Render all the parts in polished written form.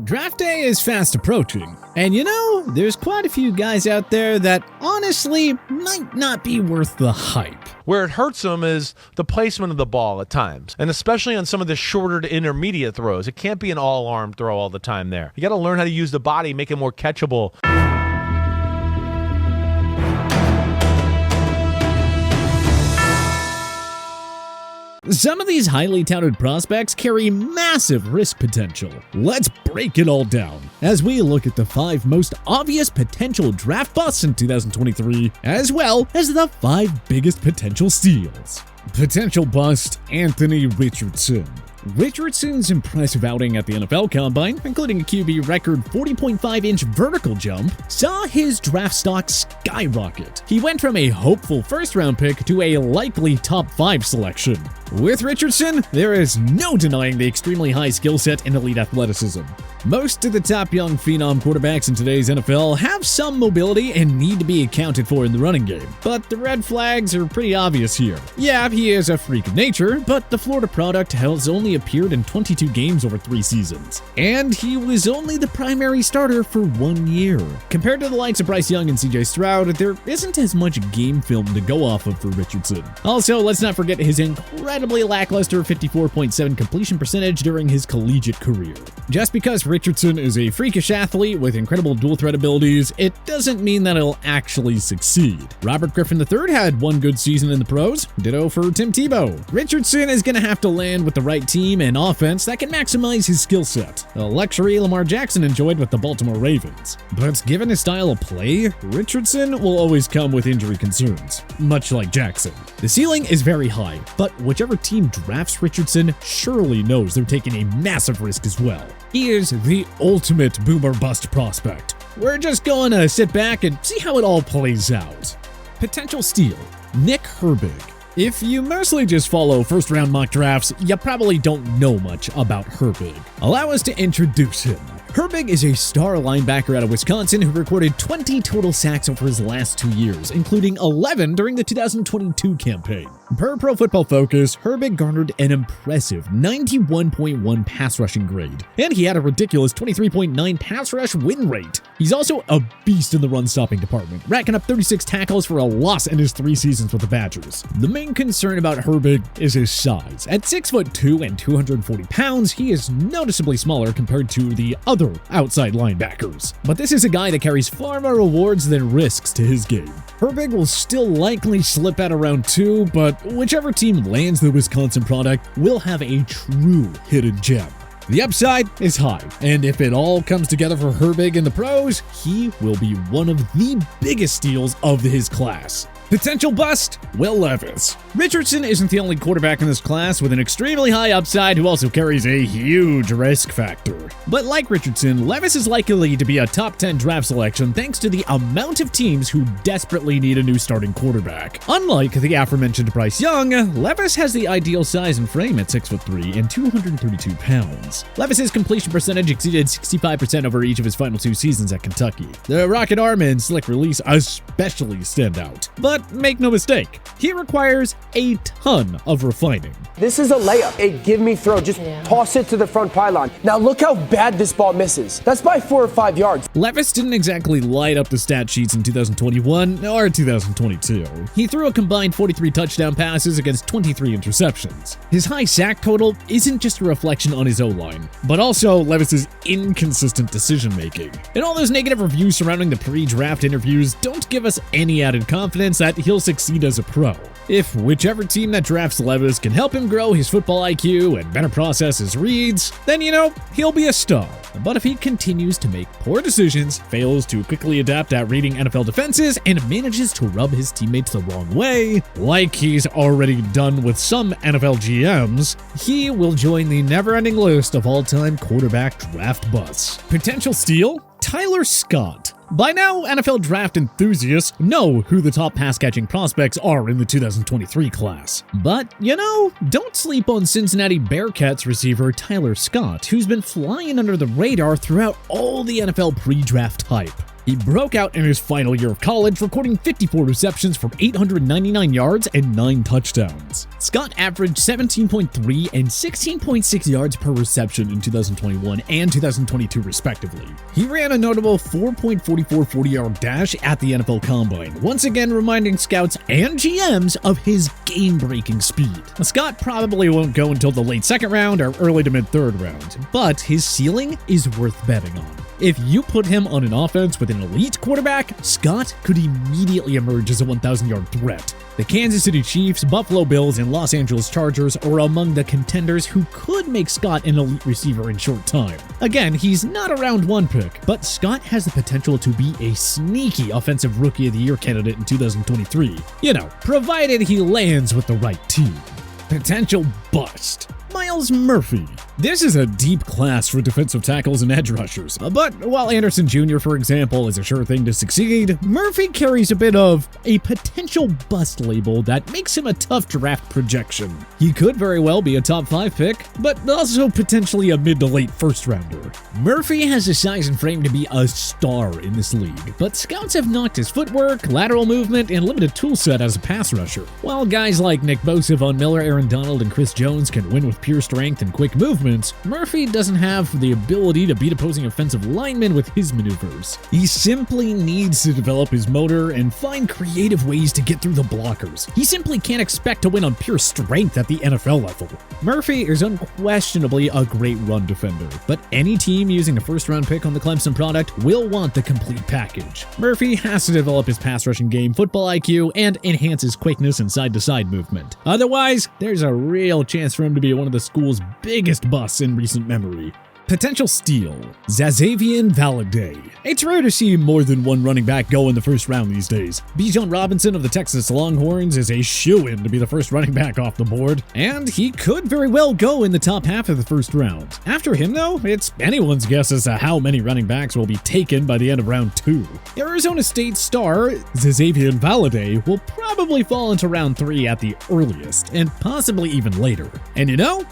Draft day is fast approaching, and there's quite a few guys out there that honestly might not be worth the hype. Where it hurts them is the placement of the ball at times, and especially on some of the shorter to intermediate throws. It can't be an all-arm throw all the time there. You got to learn how to use the body, make it more catchable. Some of these highly touted prospects carry massive risk potential. Let's break it all down as we look at the 5 most obvious potential draft busts in 2023, as well as the 5 biggest potential steals. Potential bust: Anthony Richardson. Richardson's impressive outing at the NFL Combine, including a QB record 40.5-inch vertical jump, saw his draft stock skyrocket. He went from a hopeful first-round pick to a likely top 5 selection. With Richardson, there is no denying the extremely high skill set and elite athleticism. Most of the top young phenom quarterbacks in today's NFL have some mobility and need to be accounted for in the running game, but the red flags are pretty obvious here. Yeah, he is a freak of nature, but the Florida product has only appeared in 22 games over 3 seasons, and he was only the primary starter for 1 year. Compared to the likes of Bryce Young and CJ Stroud, there isn't as much game film to go off of for Richardson. Also, let's not forget his incredibly lackluster 54.7 completion percentage during his collegiate career. Just because Richardson is a freakish athlete with incredible dual threat abilities, it doesn't mean that he'll actually succeed. Robert Griffin III had 1 good season in the pros, ditto for Tim Tebow. Richardson is going to have to land with the right team and offense that can maximize his skill set, a luxury Lamar Jackson enjoyed with the Baltimore Ravens. But given his style of play, Richardson will always come with injury concerns, much like Jackson. The ceiling is very high, but whichever team drafts Richardson surely knows they're taking a massive risk as well. He is the ultimate boomer bust prospect. We're just going to sit back and see how it all plays out. Potential steal: Nick Herbig. If you mostly just follow first-round mock drafts, you probably don't know much about Herbig. Allow us to introduce him. Herbig is a star linebacker out of Wisconsin who recorded 20 total sacks over his last 2 years, including 11 during the 2022 campaign. Per Pro Football Focus, Herbig garnered an impressive 91.1 pass rushing grade, and he had a ridiculous 23.9 pass rush win rate. He's also a beast in the run-stopping department, racking up 36 tackles for a loss in his 3 seasons with the Badgers. The main concern about Herbig is his size. At 6'2" and 240 pounds, he is noticeably smaller compared to the other outside linebackers. But this is a guy that carries far more rewards than risks to his game. Herbig will still likely slip out around 2, but whichever team lands the Wisconsin product will have a true hidden gem. The upside is high, and if it all comes together for Herbig in the pros, he will be one of the biggest steals of his class. Potential bust: Will Levis. Richardson isn't the only quarterback in this class with an extremely high upside who also carries a huge risk factor. But like Richardson, Levis is likely to be a top 10 draft selection thanks to the amount of teams who desperately need a new starting quarterback. Unlike the aforementioned Bryce Young, Levis has the ideal size and frame at 6'3" and 232 pounds. Levis's completion percentage exceeded 65% over each of his final 2 seasons at Kentucky. The rocket arm and slick release especially stand out. But make no mistake, he requires a ton of refining. This is a layup, a give-me throw. Just toss it to the front pylon. Now look how bad this ball misses. That's by 4 or 5 yards. Levis didn't exactly light up the stat sheets in 2021 or 2022. He threw a combined 43 touchdown passes against 23 interceptions. His high sack total isn't just a reflection on his O-line, but also Levis's inconsistent decision-making. And all those negative reviews surrounding the pre-draft interviews don't give us any added confidence that he'll succeed as a pro. If whichever team that drafts Levis can help him grow his football IQ and better process his reads, then he'll be a star. But if he continues to make poor decisions, fails to quickly adapt at reading NFL defenses, and manages to rub his teammates the wrong way, like he's already done with some NFL GMs, he will join the never-ending list of all-time quarterback draft busts. Potential steal: Tyler Scott. By now, NFL draft enthusiasts know who the top pass-catching prospects are in the 2023 class. But, don't sleep on Cincinnati Bearcats receiver Tyler Scott, who's been flying under the radar throughout all the NFL pre-draft hype. He broke out in his final year of college, recording 54 receptions for 899 yards and 9 touchdowns. Scott averaged 17.3 and 16.6 yards per reception in 2021 and 2022 respectively. He ran a notable 4.44 40-yard dash at the NFL Combine, once again reminding scouts and GMs of his game-breaking speed. Scott probably won't go until the late second round or early to mid-third round, but his ceiling is worth betting on. If you put him on an offense with an elite quarterback, Scott could immediately emerge as a 1,000-yard threat. The Kansas City Chiefs, Buffalo Bills, and Los Angeles Chargers are among the contenders who could make Scott an elite receiver in short time. Again, he's not a round 1 pick, but Scott has the potential to be a sneaky Offensive Rookie of the Year candidate in 2023. Provided he lands with the right team. Potential bust. Myles Murphy. This is a deep class for defensive tackles and edge rushers, but while Anderson Jr., for example, is a sure thing to succeed, Murphy carries a bit of a potential bust label that makes him a tough draft projection. He could very well be a top 5 pick, but also potentially a mid to late first rounder. Murphy has the size and frame to be a star in this league, but scouts have knocked his footwork, lateral movement, and limited tool set as a pass rusher. While guys like Nick Bosa, Von Miller, Aaron Donald, and Chris Jones can win with pure strength and quick movement, Murphy doesn't have the ability to beat opposing offensive linemen with his maneuvers. He simply needs to develop his motor and find creative ways to get through the blockers. He simply can't expect to win on pure strength at the NFL level. Murphy is unquestionably a great run defender, but any team using a first-round pick on the Clemson product will want the complete package. Murphy has to develop his pass rushing game, football IQ, and enhance his quickness and side-to-side movement. Otherwise, there's a real chance for him to be one of the school's biggest busts in recent memory. Potential steal. Xazavian Valladay. It's rare to see more than one running back go in the first round these days. Bijan Robinson of the Texas Longhorns is a shoo-in to be the first running back off the board, and he could very well go in the top half of the first round. After him, though, it's anyone's guess as to how many running backs will be taken by the end of round 2. Arizona State star Xazavian Valladay will probably fall into round 3 at the earliest, and possibly even later. And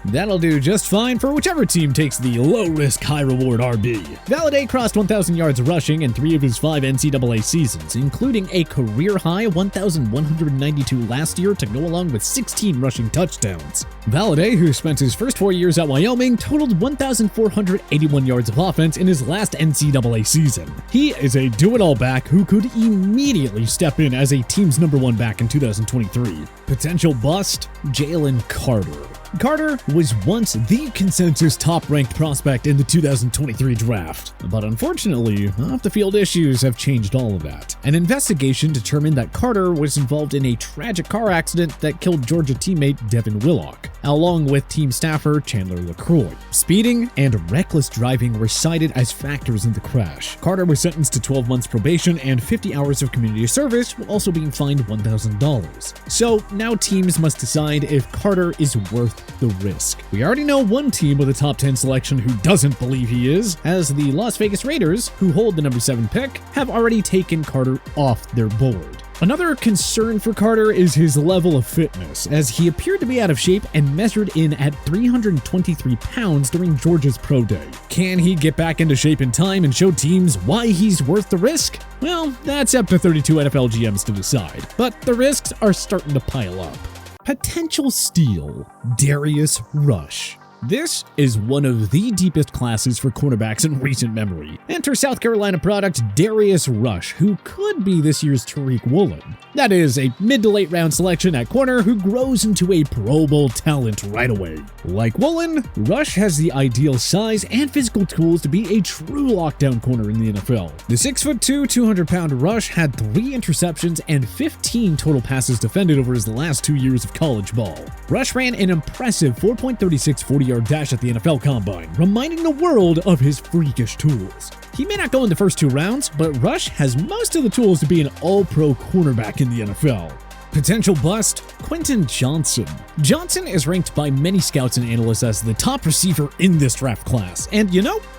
that'll do just fine for whichever team takes the low-risk, high-reward RB. Valladay crossed 1,000 yards rushing in 3 of his 5 NCAA seasons, including a career-high 1,192 last year to go along with 16 rushing touchdowns. Valladay, who spent his first 4 years at Wyoming, totaled 1,481 yards of offense in his last NCAA season. He is a do-it-all back who could immediately step in as a team's number 1 back in 2023. Potential bust? Jalen Carter. Carter was once the consensus top-ranked prospect in the 2023 draft, but unfortunately, off-the-field issues have changed all of that. An investigation determined that Carter was involved in a tragic car accident that killed Georgia teammate Devin Willock, along with team staffer Chandler LaCroix. Speeding and reckless driving were cited as factors in the crash. Carter was sentenced to 12 months probation and 50 hours of community service, while also being fined $1,000. So now teams must decide if Carter is worth the risk. We already know one team with a top 10 selection who doesn't believe he is, as the Las Vegas Raiders, who hold the number 7 pick, have already taken Carter off their board. Another concern for Carter is his level of fitness, as he appeared to be out of shape and measured in at 323 pounds during Georgia's pro day. Can he get back into shape in time and show teams why he's worth the risk? Well, that's up to 32 NFL GMs to decide, but the risks are starting to pile up. Potential steal. Darius Rush. This is one of the deepest classes for cornerbacks in recent memory. Enter South Carolina product Darius Rush, who could be this year's Tariq Woolen. That is a mid to late round selection at corner who grows into a Pro Bowl talent right away. Like Woolen, Rush has the ideal size and physical tools to be a true lockdown corner in the NFL. The 6'2", 200-pound Rush had 3 interceptions and 15 total passes defended over his last 2 years of college ball. Rush ran an impressive 4.36 40-yard dash at the NFL Combine, reminding the world of his freakish tools. He may not go in the first 2 rounds, but Rush has most of the tools to be an all-pro cornerback in the NFL. Potential bust, Quentin Johnston. Johnston is ranked by many scouts and analysts as the top receiver in this draft class, and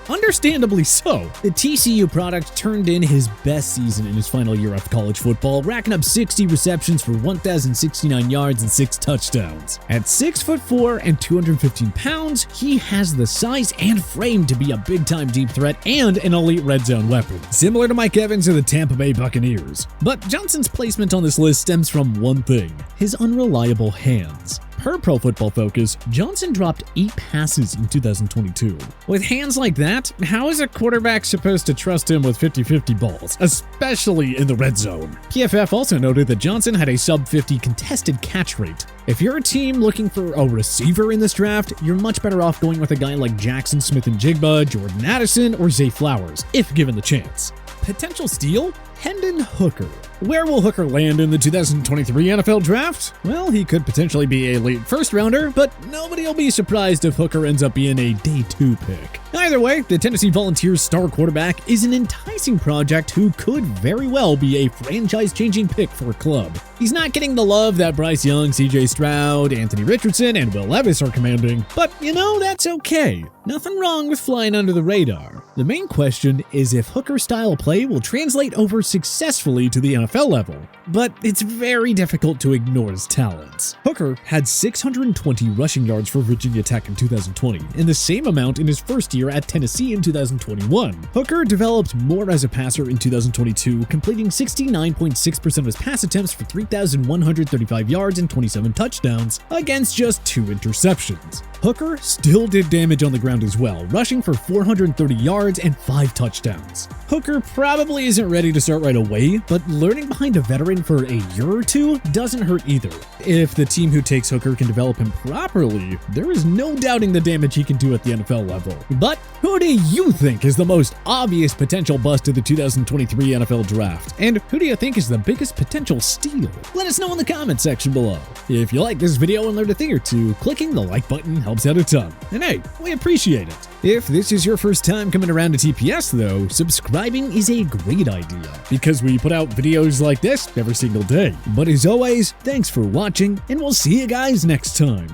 understandably so. The TCU product turned in his best season in his final year of college football, racking up 60 receptions for 1,069 yards and 6 touchdowns. At 6'4" and 215 pounds, he has the size and frame to be a big-time deep threat and an elite red zone weapon, similar to Mike Evans of the Tampa Bay Buccaneers. But Johnston's placement on this list stems from one thing: his unreliable hands. Per Pro Football Focus, Johnston dropped 8 passes in 2022. With hands like that, how is a quarterback supposed to trust him with 50-50 balls, especially in the red zone? PFF also noted that Johnston had a sub-50 contested catch rate. If you're a team looking for a receiver in this draft, you're much better off going with a guy like Jackson Smith-Njigba, Jordan Addison, or Zay Flowers, if given the chance. Potential steal? Hendon Hooker. Where will Hooker land in the 2023 NFL Draft? Well, he could potentially be a late first-rounder, but nobody will be surprised if Hooker ends up being a day 2 pick. Either way, the Tennessee Volunteers' star quarterback is an enticing project who could very well be a franchise-changing pick for a club. He's not getting the love that Bryce Young, CJ Stroud, Anthony Richardson, and Will Levis are commanding, but that's okay. Nothing wrong with flying under the radar. The main question is if Hooker's style play will translate over successfully to the NFL level, but it's very difficult to ignore his talents. Hooker had 620 rushing yards for Virginia Tech in 2020, and the same amount in his first year at Tennessee in 2021. Hooker developed more as a passer in 2022, completing 69.6% of his pass attempts for 3,135 yards and 27 touchdowns against just 2 interceptions. Hooker still did damage on the ground as well, rushing for 430 yards and 5 touchdowns. Hooker probably isn't ready to start right away, but learning behind a veteran for a year or two doesn't hurt either. If the team who takes Hooker can develop him properly, there is no doubting the damage he can do at the NFL level. But who do you think is the most obvious potential bust of the 2023 NFL Draft? And who do you think is the biggest potential steal? Let us know in the comment section below. If you like this video and learned a thing or two, clicking the like button helps out a ton. And hey, we appreciate it. If this is your first time coming around to TPS though, subscribing is a great idea because we put out videos like this every single day. But as always, thanks for watching and we'll see you guys next time.